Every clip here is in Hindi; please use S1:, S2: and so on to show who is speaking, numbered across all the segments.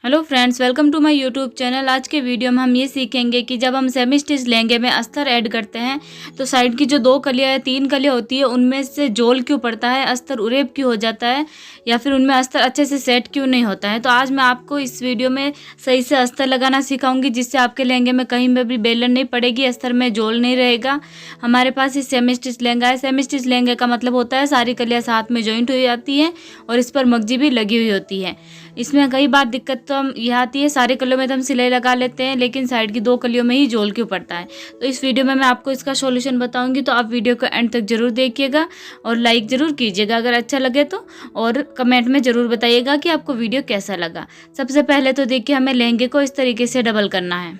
S1: Hello friends, welcome to my YouTube channel. आज के वीडियो में हम ये सीखेंगे कि जब हम सेमी स्टिच लहंगे में अस्तर ऐड करते हैं तो साइड की जो 2 कलियां या 3 कलियां होती है उनमें से जोल क्यों पड़ता है, अस्तर उरेब क्यों हो जाता है या फिर उनमें अस्तर अच्छे से सेट क्यों नहीं होता है। तो आज मैं आपको इस वीडियो में सही से अस्तर लगाना सिखाऊंगी, जिससे आपके लहंगे में कहीं में भी बेलन नहीं पड़ेगी, अस्तर में जोल नहीं रहेगा। हमारे पास ये सेमी स्टिच लहंगा है। सेमी स्टिच लहंगे का मतलब होता है सारी कलियाँ साथ में जॉइंट हो जाती हैं और इस पर मगजी भी लगी हुई होती है। इसमें कई बार दिक्कत तो हम यह आती है, सारे कलियों में तो हम सिलाई लगा लेते हैं लेकिन साइड की 2 कलियों में ही जोल क्यों पड़ता है। तो इस वीडियो में मैं आपको इसका सॉल्यूशन बताऊंगी, तो आप वीडियो को एंड तक जरूर देखिएगा और लाइक ज़रूर कीजिएगा अगर अच्छा लगे तो, और कमेंट में ज़रूर बताइएगा कि आपको वीडियो कैसा लगा। सबसे पहले तो देखिए, हमें लहंगे को इस तरीके से डबल करना है।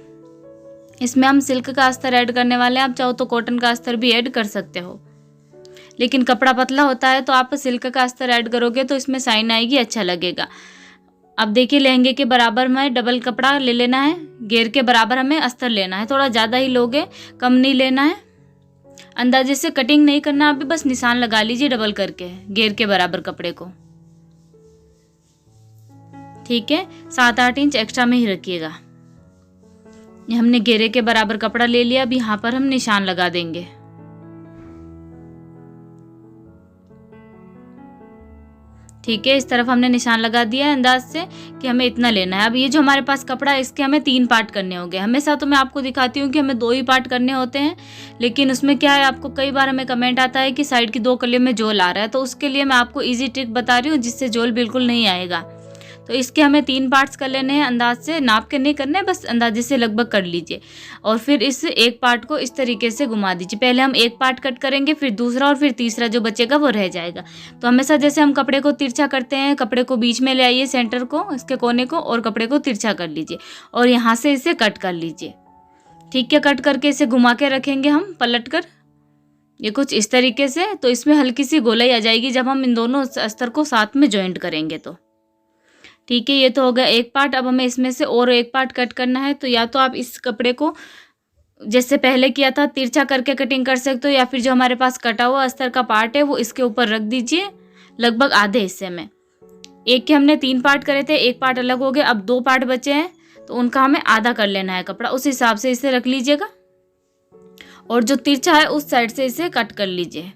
S1: इसमें हम सिल्क का अस्तर ऐड करने वाले हैं। आप चाहो तो कॉटन का अस्तर भी ऐड कर सकते हो, लेकिन कपड़ा पतला होता है तो आप सिल्क का अस्तर ऐड करोगे तो इसमें शाइन आएगी, अच्छा लगेगा। अब देखिए, लहंगे के बराबर में डबल कपड़ा ले लेना है, घेर के बराबर हमें अस्तर लेना है। थोड़ा ज़्यादा ही लोगे, कम नहीं लेना है। अंदाजे से कटिंग नहीं करना, अभी बस निशान लगा लीजिए डबल करके घेर के बराबर कपड़े को। ठीक है, 7-8 इंच एक्स्ट्रा में ही रखिएगा। ये हमने घेरे के बराबर कपड़ा ले लिया। अब यहाँ पर हम निशान लगा देंगे। ठीक है, इस तरफ हमने निशान लगा दिया है अंदाज से कि हमें इतना लेना है। अब ये जो हमारे पास कपड़ा है इसके हमें 3 पार्ट करने होंगे। हमेशा तो मैं आपको दिखाती हूँ कि हमें 2 ही पार्ट करने होते हैं, लेकिन उसमें क्या है, आपको कई बार हमें कमेंट आता है कि साइड की 2 कलियों में जोल आ रहा है, तो उसके लिए मैं आपको ईजी ट्रिक बता रही हूँ जिससे जोल बिल्कुल नहीं आएगा। तो इसके हमें 3 पार्ट्स कर लेने हैं। अंदाज से नाप के नहीं करने, बस अंदाजे से लगभग कर लीजिए और फिर इस एक पार्ट को इस तरीके से घुमा दीजिए। पहले हम एक पार्ट कट करेंगे, फिर दूसरा और फिर तीसरा जो बचेगा वो रह जाएगा। तो हमेशा जैसे हम कपड़े को तिरछा करते हैं, कपड़े को बीच में ले आइए, सेंटर को, इसके कोने को, और कपड़े को तिरछा कर लीजिए और यहाँ से इसे कट कर लीजिए। ठीक है, कट करके इसे घुमा के रखेंगे हम पलट कर, ये कुछ इस तरीके से। तो इसमें हल्की सी गोलाई आ जाएगी जब हम इन दोनों अस्तर को साथ में जॉइंट करेंगे तो। ठीक है, ये तो हो गया एक पार्ट। अब हमें इसमें से और एक पार्ट कट करना है। तो या तो आप इस कपड़े को जैसे पहले किया था तिरछा करके कटिंग कर सकते हो, या फिर जो हमारे पास कटा हुआ अस्तर का पार्ट है वो इसके ऊपर रख दीजिए लगभग आधे हिस्से में। एक के हमने 3 पार्ट करे थे, एक पार्ट अलग हो गया, अब 2 पार्ट बचे हैं तो उनका हमें आधा कर लेना है कपड़ा। उस हिसाब से इसे रख लीजिएगा और जो तिरछा है उस साइड से इसे कट कर लीजिए।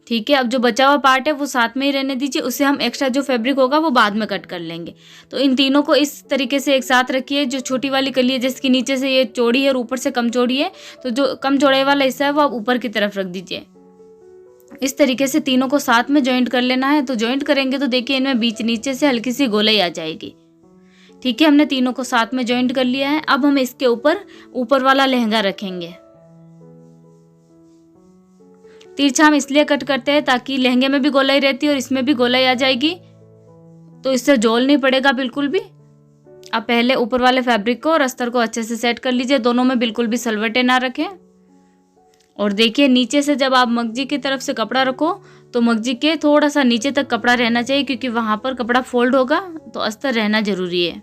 S1: ठीक है, अब जो बचा हुआ पार्ट है वो साथ में ही रहने दीजिए, उससे हम एक्स्ट्रा जो फैब्रिक होगा वो बाद में कट कर लेंगे। तो इन तीनों को इस तरीके से एक साथ रखिए। जो छोटी वाली कली है जिसकी नीचे से ये चौड़ी है और ऊपर से कम चौड़ी है, तो जो कम चौड़ाई वाला हिस्सा है वो आप ऊपर की तरफ रख दीजिए। इस तरीके से तीनों को साथ में जॉइंट कर लेना है। तो जॉइंट करेंगे तो देखिए इनमें बीच नीचे से हल्की सी गोलाई आ जाएगी। ठीक है, हमने तीनों को साथ में जॉइंट कर लिया है। अब हम इसके ऊपर वाला लहंगा रखेंगे। तिरछा हम इसलिए कट करते हैं ताकि लहंगे में भी गोलाई रहती है और इसमें भी गोलाई आ जाएगी, तो इससे जोल नहीं पड़ेगा बिल्कुल भी। अब पहले ऊपर वाले फैब्रिक को और अस्तर को अच्छे से सेट कर लीजिए, दोनों में बिल्कुल भी सलवटे ना रखें। और देखिए, नीचे से जब आप मगजी की तरफ से कपड़ा रखो तो मगजी के थोड़ा सा नीचे तक कपड़ा रहना चाहिए, क्योंकि वहां पर कपड़ा फोल्ड होगा तो अस्तर रहना जरूरी है।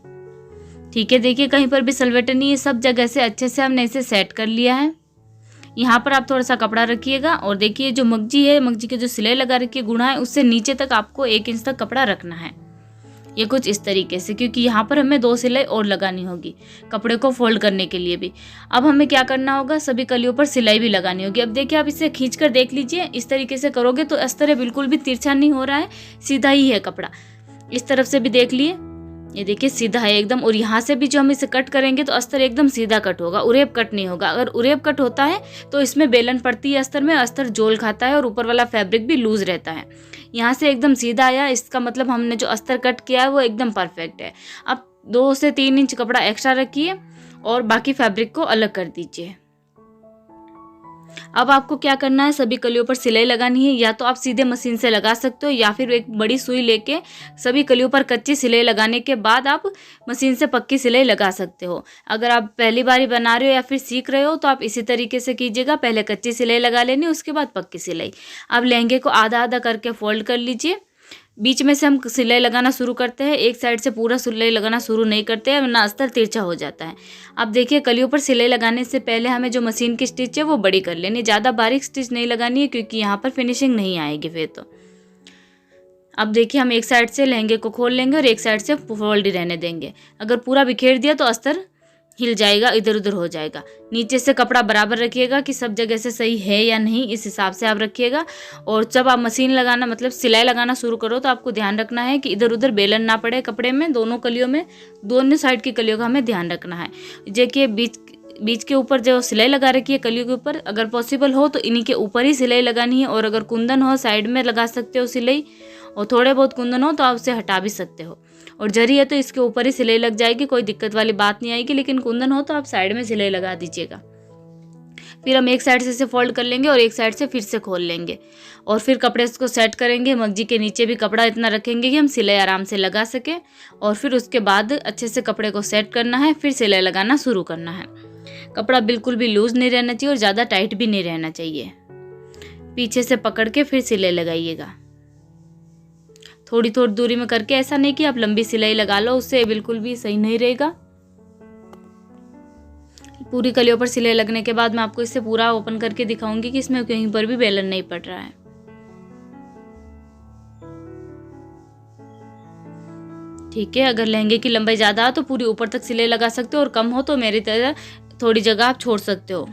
S1: ठीक है, देखिए कहीं पर भी सलवटे नहीं है, सब जगह से अच्छे से हमने इसे सेट कर लिया है। यहाँ पर आप थोड़ा सा कपड़ा रखिएगा और देखिए जो मगजी है, मगजी की जो सिलाई लगा रखी है गुणा है, उससे नीचे तक आपको 1 इंच तक कपड़ा रखना है। ये कुछ इस तरीके से, क्योंकि यहाँ पर हमें 2 सिलाई और लगानी होगी कपड़े को फोल्ड करने के लिए भी। अब हमें क्या करना होगा, सभी कलियों पर सिलाई भी लगानी होगी। अब देखिए, आप इसे खींच कर देख लीजिए, इस तरीके से करोगे तो अस्तर बिल्कुल भी तिरछा नहीं हो रहा है, सीधा ही है कपड़ा। इस तरफ से भी देख लिए, ये देखिए सीधा है एकदम। और यहाँ से भी जो हम इसे कट करेंगे तो अस्तर एकदम सीधा कट होगा, उरेब कट नहीं होगा। अगर उरेब कट होता है तो इसमें बेलन पड़ती है अस्तर में, अस्तर जोल खाता है और ऊपर वाला फैब्रिक भी लूज रहता है। यहाँ से एकदम सीधा आया, इसका मतलब हमने जो अस्तर कट किया है वो एकदम परफेक्ट है। अब 2 से 3 इंच कपड़ा एक्स्ट्रा रखिए और बाकी फैब्रिक को अलग कर दीजिए। अब आपको क्या करना है, सभी कलियों पर सिलाई लगानी है। या तो आप सीधे मशीन से लगा सकते हो, या फिर एक बड़ी सुई लेके सभी कलियों पर कच्ची सिलाई लगाने के बाद आप मशीन से पक्की सिलाई लगा सकते हो। अगर आप पहली बार ही बना रहे हो या फिर सीख रहे हो तो आप इसी तरीके से कीजिएगा, पहले कच्ची सिलाई लगा लेनी, उसके बाद पक्की सिलाई। अब लहंगे को आधा आधा करके फोल्ड कर लीजिए। बीच में से हम सिलाई लगाना शुरू करते हैं, एक साइड से पूरा सिलाई लगाना शुरू नहीं करते हैं वरना अस्तर तिरछा हो जाता है। अब देखिए, कलियों पर सिलाई लगाने से पहले हमें जो मशीन की स्टिच है वो बड़ी कर लेनी, ज़्यादा बारीक स्टिच नहीं लगानी है क्योंकि यहाँ पर फिनिशिंग नहीं आएगी फिर तो। अब देखिए हम एक साइड से लहंगे को खोल लेंगे और एक साइड से फोल्ड ही रहने देंगे। अगर पूरा बिखेर दिया तो अस्तर हिल जाएगा, इधर उधर हो जाएगा। नीचे से कपड़ा बराबर रखिएगा कि सब जगह से सही है या नहीं, इस हिसाब से आप रखिएगा। और जब आप मशीन लगाना मतलब सिलाई लगाना शुरू करो तो आपको ध्यान रखना है कि इधर उधर बेलन ना पड़े कपड़े में, दोनों कलियों में, दोनों साइड की कलियों का हमें ध्यान रखना है। देखिए बीच के ऊपर जो सिलाई लगा रखी है कलियों के ऊपर, अगर पॉसिबल हो तो इन्हीं के ऊपर ही सिलाई लगानी है। और अगर कुंदन हो साइड में लगा सकते हो सिलाई, और थोड़े बहुत कुंदन हो तो आप उसे हटा भी सकते हो। और जरी है तो इसके ऊपर ही सिलाई लग जाएगी, कोई दिक्कत वाली बात नहीं आएगी। लेकिन कुंदन हो तो आप साइड में सिलाई लगा दीजिएगा। फिर हम एक साइड से इसे फोल्ड कर लेंगे और एक साइड से फिर से खोल लेंगे और फिर कपड़े को सेट करेंगे। मगजी के नीचे भी कपड़ा इतना रखेंगे कि हम सिलाई आराम से लगा सकें। और फिर उसके बाद अच्छे से कपड़े को सेट करना है, फिर सिलाई लगाना शुरू करना है। कपड़ा बिल्कुल भी लूज नहीं रहना चाहिए और ज़्यादा टाइट भी नहीं रहना चाहिए। पीछे से पकड़ के फिर सिलाई लगाइएगा, थोड़ी थोड़ी दूरी में करके। ऐसा नहीं कि आप लंबी सिलाई लगा लो, उससे बिल्कुल भी सही नहीं रहेगा। पूरी कलियों पर सिलाई लगने के बाद मैं आपको इसे पूरा ओपन करके दिखाऊंगी कि इसमें कहीं पर भी बेलन नहीं पड़ रहा है। ठीक है, अगर लहंगे की लंबाई ज़्यादा हो तो पूरी ऊपर तक सिलाई लगा सकते हो, और कम हो तो मेरी तरह थोड़ी जगह आप छोड़ सकते हो।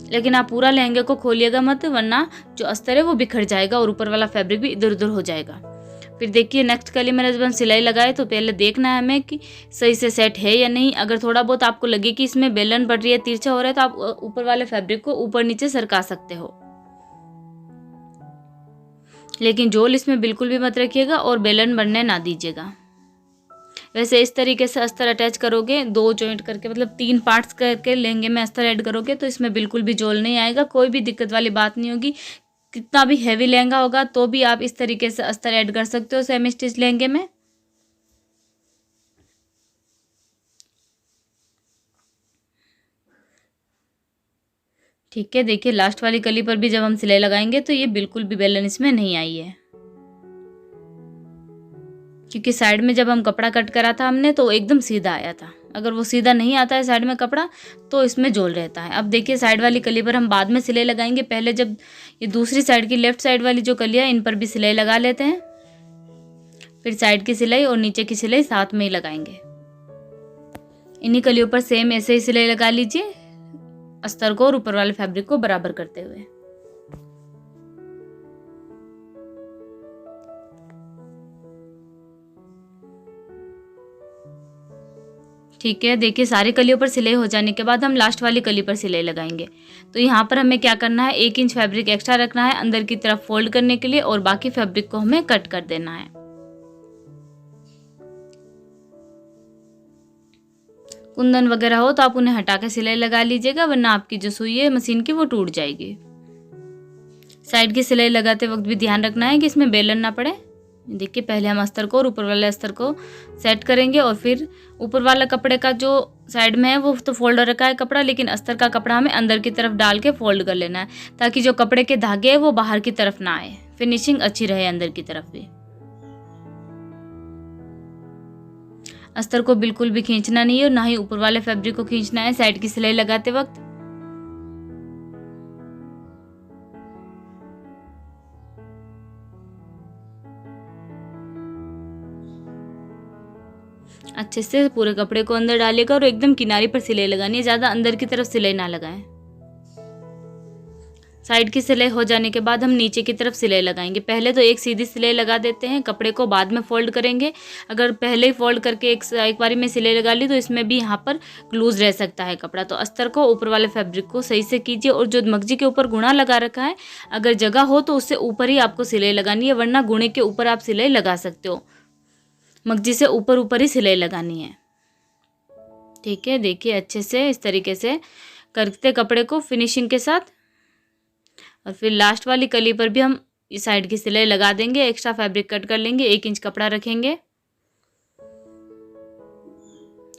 S1: लेकिन आप पूरा लहंगे को खोलिएगा मत, वरना जो अस्तर है वो बिखर जाएगा और ऊपर वाला फैब्रिक भी इधर उधर हो जाएगा। फिर देखिए नेक्स्ट कली मैंने जब हम सिलाई लगाए तो पहले देखना है हमें कि सही से सेट है या नहीं। अगर थोड़ा बहुत आपको लगे कि इसमें बेलन बढ़ रही है, तिरछा हो रहा है, तो आप ऊपर वाले फैब्रिक को ऊपर नीचे सरका सकते हो। लेकिन जोल इसमें बिल्कुल भी मत रखिएगा और बेलन बढ़ने ना दीजिएगा। वैसे इस तरीके से अस्तर अटैच करोगे, 2 जॉइंट करके मतलब 3 पार्ट्स करके लहंगे में अस्तर ऐड करोगे तो इसमें बिल्कुल भी जोल नहीं आएगा, कोई भी दिक्कत वाली बात नहीं होगी। कितना भी हैवी लहंगा होगा तो भी आप इस तरीके से अस्तर ऐड कर सकते हो सेमी स्टिच लहंगे में। ठीक है, देखिए लास्ट वाली कली पर भी जब हम सिलाई लगाएंगे तो ये बिल्कुल भी बेलन इसमें नहीं आई है, क्योंकि साइड में जब हम कपड़ा कट करा था हमने तो एकदम सीधा आया था। अगर वो सीधा नहीं आता है साइड में कपड़ा तो इसमें जोल रहता है। अब देखिए साइड वाली कली पर हम बाद में सिलाई लगाएंगे, पहले जब ये दूसरी साइड की लेफ्ट साइड वाली जो कलियाँ इन पर भी सिलाई लगा लेते हैं, फिर साइड की सिलाई और नीचे की सिलाई साथ में ही लगाएंगे। इन्हीं कलियों पर सेम ऐसे ही सिलाई लगा लीजिए, अस्तर को और ऊपर वाले फैब्रिक को बराबर करते हुए। ठीक है, देखिए सारी कलियों पर सिलाई हो जाने के बाद हम लास्ट वाली कली पर सिलाई लगाएंगे। तो यहाँ पर हमें क्या करना है, 1 इंच फैब्रिक एक्स्ट्रा रखना है अंदर की तरफ फोल्ड करने के लिए, और बाकी फैब्रिक को हमें कट कर देना है। कुंदन वगैरह हो तो आप उन्हें हटा के सिलाई लगा लीजिएगा, वरना आपकी जो सुई है मशीन की वो टूट जाएगी। साइड की सिलाई लगाते वक्त भी ध्यान रखना है कि इसमें बेलन ना पड़े। देखिए पहले हम अस्तर को और ऊपर वाले अस्तर को सेट करेंगे, और फिर ऊपर वाला कपड़े का जो साइड में है वो तो फोल्ड रखा है कपड़ा, लेकिन अस्तर का कपड़ा हमें अंदर की तरफ डाल के फोल्ड कर लेना है, ताकि जो कपड़े के धागे है वो बाहर की तरफ ना आए, फिनिशिंग अच्छी रहे अंदर की तरफ भी। अस्तर को बिल्कुल भी खींचना नहीं है और ना ही ऊपर वाले फैब्रिक को खींचना है साइड की सिलाई लगाते वक्त। अच्छे से पूरे कपड़े को अंदर डालिएगा और एकदम किनारे पर सिलाई लगानी है, ज़्यादा अंदर की तरफ सिलाई ना लगाएं। साइड की सिलाई हो जाने के बाद हम नीचे की तरफ सिलाई लगाएंगे। पहले तो एक सीधी सिलाई लगा देते हैं, कपड़े को बाद में फोल्ड करेंगे। अगर पहले ही फोल्ड करके एक बारी में सिलाई लगा ली तो इसमें भी यहाँ पर लूज रह सकता है कपड़ा। तो अस्तर को ऊपर वाले फैब्रिक को सही से कीजिए, और जो मगजी के ऊपर गुणा लगा रखा है अगर जगह हो तो उससे ऊपर ही आपको सिलाई लगानी है, वरना गुणे के ऊपर आप सिलाई लगा सकते हो, मगजी से ऊपर ऊपर ही सिलाई लगानी है। ठीक है, देखिए अच्छे से इस तरीके से करते कपड़े को फिनिशिंग के साथ। और फिर लास्ट वाली कली पर भी हम इस साइड की सिलाई लगा देंगे, एक्स्ट्रा फैब्रिक कट कर लेंगे, 1 इंच कपड़ा रखेंगे।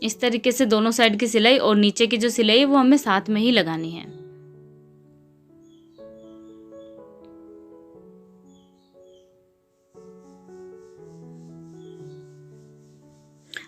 S1: इस तरीके से दोनों साइड की सिलाई और नीचे की जो सिलाई है वो हमें साथ में ही लगानी है।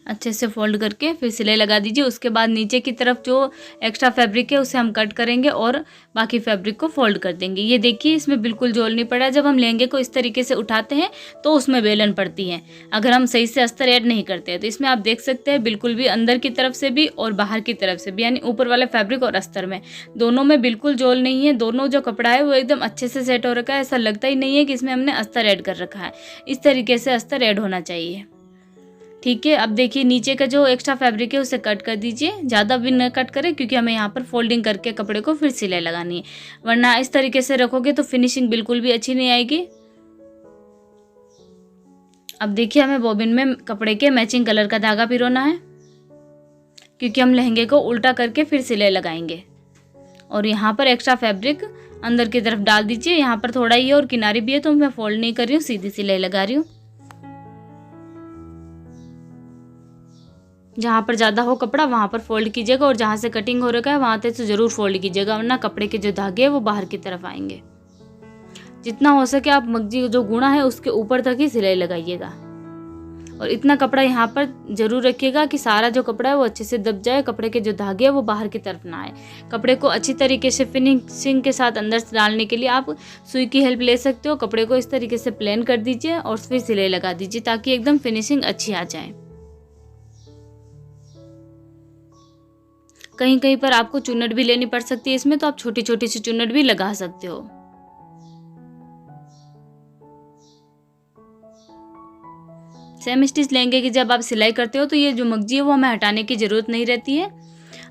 S1: अच्छे से फोल्ड करके फिर सिलाई लगा दीजिए। उसके बाद नीचे की तरफ जो एक्स्ट्रा फैब्रिक है उसे हम कट करेंगे और बाकी फैब्रिक को फोल्ड कर देंगे। ये देखिए इसमें बिल्कुल जोल नहीं पड़ा। जब हम लहंगे को इस तरीके से उठाते हैं तो उसमें बेलन पड़ती है अगर हम सही से अस्तर ऐड नहीं करते हैं। तो इसमें आप देख सकते हैं बिल्कुल भी अंदर की तरफ से भी और बाहर की तरफ से भी, यानी ऊपर वाले फैब्रिक और अस्तर में दोनों में बिल्कुल जोल नहीं है। दोनों जो कपड़ा है वो एकदम अच्छे से सेट हो रखा है। ऐसा लगता ही नहीं है कि इसमें हमने अस्तर ऐड कर रखा है। इस तरीके से अस्तर ऐड होना चाहिए। ठीक है, अब देखिए नीचे का जो एक्स्ट्रा फैब्रिक है उसे कट कर दीजिए। ज़्यादा भी न कट करें क्योंकि हमें यहाँ पर फोल्डिंग करके कपड़े को फिर सिलाई लगानी है, वरना इस तरीके से रखोगे तो फिनिशिंग बिल्कुल भी अच्छी नहीं आएगी। अब देखिए हमें बॉबिन में कपड़े के मैचिंग कलर का धागा पिरोना है क्योंकि हम लहंगे को उल्टा करके फिर सिलाई लगाएंगे। और यहाँ पर एक्स्ट्रा फैब्रिक अंदर की तरफ डाल दीजिए। यहाँ पर थोड़ा ही है और किनारी भी है तो मैं फोल्ड नहीं कर रही हूँ, सीधी सिलाई लगा रही हूँ। जहाँ पर ज़्यादा हो कपड़ा वहाँ पर फोल्ड कीजिएगा और जहाँ से कटिंग हो रखा है वहाँ तक तो ज़रूर फोल्ड कीजिएगा, वरना कपड़े के जो धागे हैं वो बाहर की तरफ आएंगे। जितना हो सके आप मग्जी जो गुणा है उसके ऊपर तक ही सिलाई लगाइएगा। और इतना कपड़ा यहाँ पर ज़रूर रखिएगा कि सारा जो कपड़ा है वो अच्छे से दब जाए, कपड़े के जो धागे हैं वो बाहर की तरफ ना आए। कपड़े को अच्छी तरीके से फिनिशिंग के साथ अंदर से डालने के लिए आप सुई की हेल्प ले सकते हो। कपड़े को इस तरीके से प्लेन कर दीजिए और फिर सिलाई लगा दीजिए ताकि एकदम फिनिशिंग अच्छी आ जाए। कहीं कहीं पर आपको चुन्नट भी लेनी पड़ सकती है इसमें, तो आप छोटी छोटी सी चुन्नट भी लगा सकते हो। सेम स्टिच लहंगे की जब आप सिलाई करते हो तो ये जो मग्जी है वो हमें हटाने की ज़रूरत नहीं रहती है।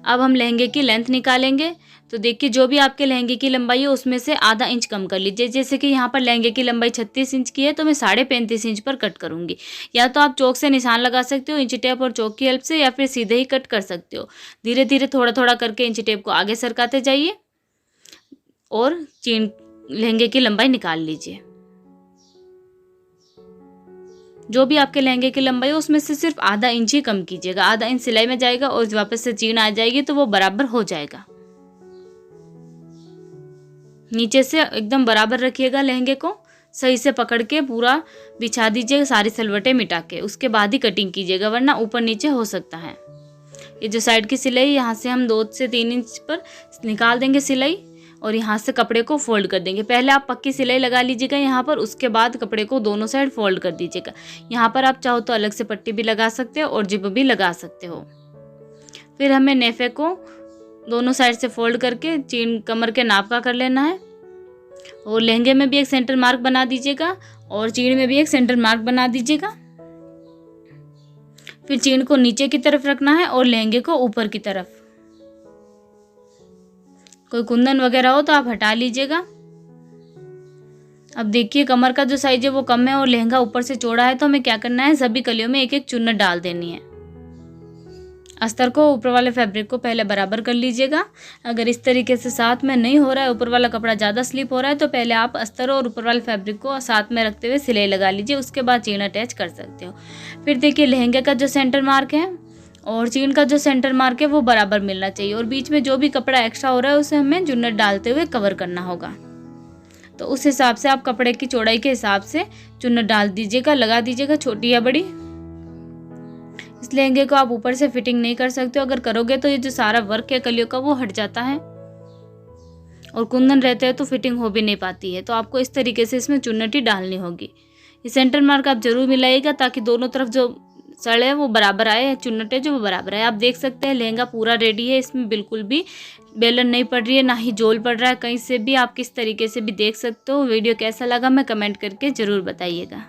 S1: अब हम लहंगे की लेंथ निकालेंगे। तो देखिए जो भी आपके लहंगे की लंबाई है उसमें से आधा इंच कम कर लीजिए। जैसे कि यहाँ पर लहंगे की लंबाई 36 इंच की है तो मैं 35.5 इंच पर कट करूँगी। या तो आप चौक से निशान लगा सकते हो इंच टेप और चौक की हेल्प से, या फिर सीधे ही कट कर सकते हो। धीरे धीरे थोड़ा थोड़ा करके इंच टेप को आगे सरकाते जाइए और चीन लहंगे की लंबाई निकाल लीजिए। जो भी आपके लहंगे की लंबाई है उसमें से सिर्फ आधा इंच ही कम कीजिएगा। आधा इंच सिलाई में जाएगा और वापस से चीन आ जाएगी तो वो बराबर हो जाएगा। नीचे से एकदम बराबर रखिएगा, लहंगे को सही से पकड़ के पूरा बिछा दीजिएगा सारी सलवटें मिटा के, उसके बाद ही कटिंग कीजिएगा वरना ऊपर नीचे हो सकता है। ये जो साइड की सिलाई यहाँ से हम 2 से 3 इंच पर निकाल देंगे सिलाई और यहाँ से कपड़े को फोल्ड कर देंगे। पहले आप पक्की सिलाई लगा लीजिएगा यहाँ पर, उसके बाद कपड़े को दोनों साइड फोल्ड कर दीजिएगा। यहाँ पर आप चाहो तो अलग से पट्टी भी लगा सकते हो और जिप भी लगा सकते हो। फिर हमें नेफे को दोनों साइड से फोल्ड करके चीन कमर के नाप का कर लेना है। और लहंगे में भी एक सेंटर मार्क बना दीजिएगा और चीन में भी एक सेंटर मार्क बना दीजिएगा। फिर चीन को नीचे की तरफ रखना है और लहंगे को ऊपर की तरफ। कोई कुंदन वगैरह हो तो आप हटा लीजिएगा। अब देखिए कमर का जो साइज है वो कम है और लहंगा ऊपर से चौड़ा है, तो हमें क्या करना है, सभी कलियों में एक एक चुन्नट डाल देनी है। अस्तर को ऊपर वाले फैब्रिक को पहले बराबर कर लीजिएगा। अगर इस तरीके से साथ में नहीं हो रहा है, ऊपर वाला कपड़ा ज़्यादा स्लिप हो रहा है, तो पहले आप अस्तर और ऊपर वाले फैब्रिक को साथ में रखते हुए सिलाई लगा लीजिए, उसके बाद चीन अटैच कर सकते हो। फिर देखिए लहंगे का जो सेंटर मार्क है और चीन का जो सेंटर मार्क है वो बराबर मिलना चाहिए और बीच में जो भी कपड़ा एक्स्ट्रा हो रहा है उसे हमें चुन्नट डालते हुए कवर करना होगा। तो उस हिसाब से आप कपड़े की चौड़ाई के हिसाब से चुन्नट डाल दीजिएगा, लगा दीजिएगा, छोटी या बड़ी। इस लहंगे को आप ऊपर से फिटिंग नहीं कर सकते हो, अगर करोगे तो ये जो सारा वर्क है कलियों का वो हट जाता है और कुंदन रहते हैं तो फिटिंग हो भी नहीं पाती है। तो आपको इस तरीके से इसमें चुन्नट ही डालनी होगी। ये सेंटर मार्क आप जरूर मिलाइएगा ताकि दोनों तरफ जो सड़ है वो बराबर आए, चुन्नट है जो वो बराबर आए। आप देख सकते हैं लहंगा पूरा रेडी है, इसमें बिल्कुल भी बेलन नहीं पड़ रही है, ना ही जोल पड़ रहा है कहीं से भी। आप किस तरीके से भी देख सकते हो। वीडियो कैसा लगा मैं कमेंट करके ज़रूर बताइएगा।